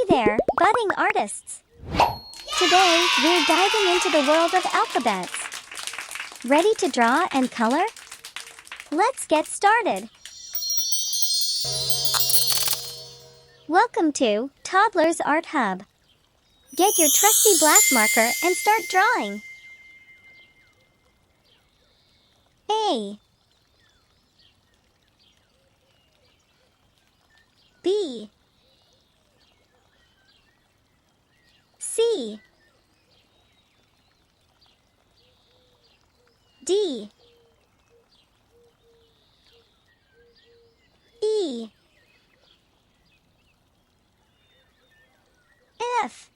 there, budding artists! Today, we're diving into the world of alphabets. Ready to draw and color? Let's get started! Welcome to Toddlers Art Hub. Get your trusty black marker and start drawing. A B C D E F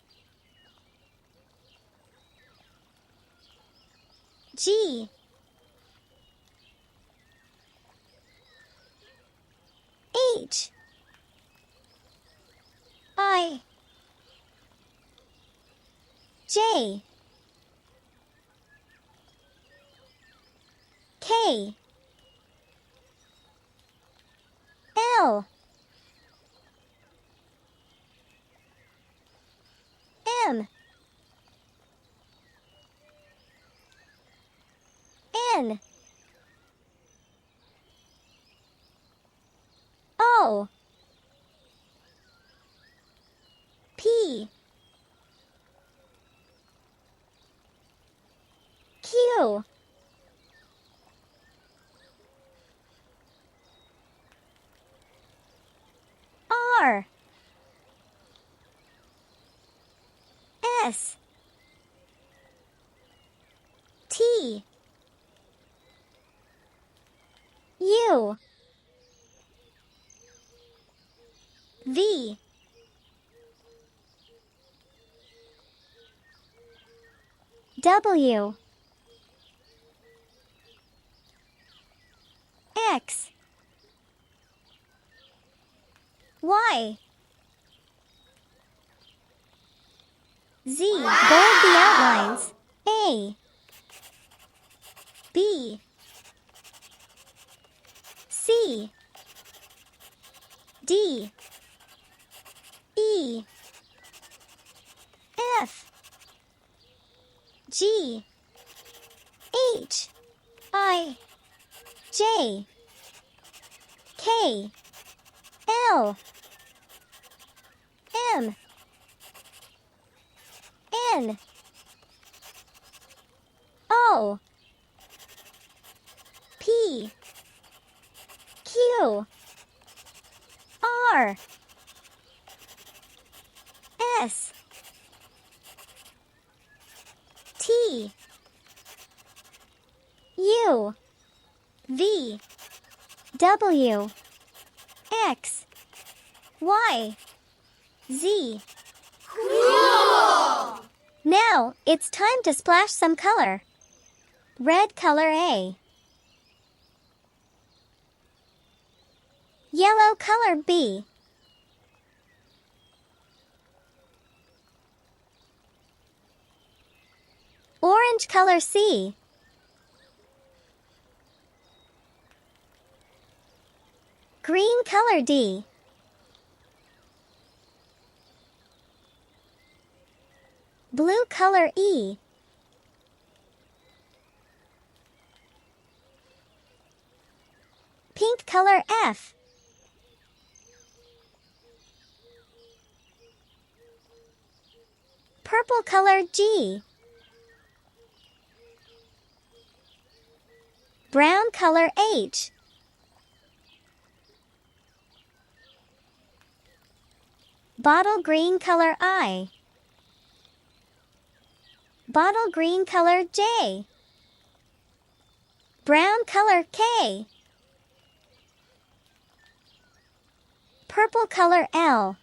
G H I J K L M N O P Q R S T U V W X Y Z. Bold the outlines. A B C D E F G H I J K L M N O P Q R S T U V W X Y Z. Cool! Now, it's time to splash some color. Red color A. Yellow color B. Orange color C. Green color D. Blue color E. Pink color F. Purple color G. Brown color H. Bottle green color I. Bottle green color J. Brown color K. Purple color L.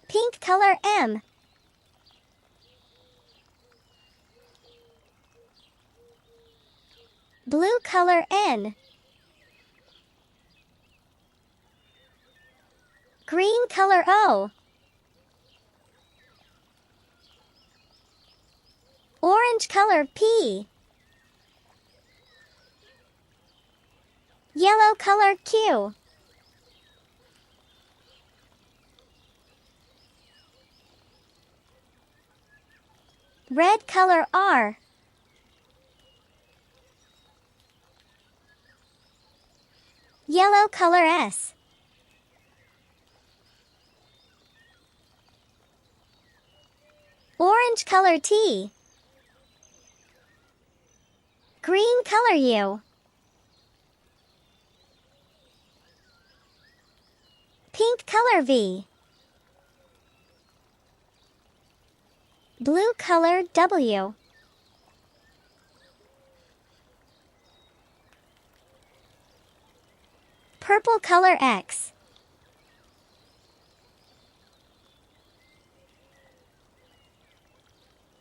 Pink color M. Blue color N. Green color O. Orange color P. Yellow color Q. Red color R. Yellow color S. Orange color T. Green color U. Pink color V. Blue color W. Purple color X.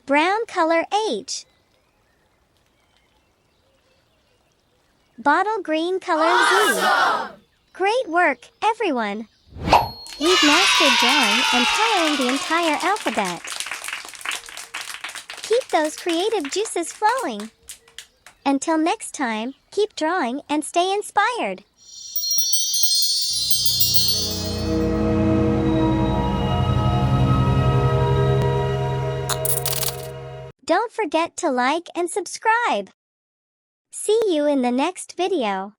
Brown color H. Bottle green color Z. Great work, everyone! We've mastered drawing and coloring the entire alphabet. Keep those creative juices flowing. Until next time, keep drawing and stay inspired. Don't forget to like and subscribe. See you in the next video.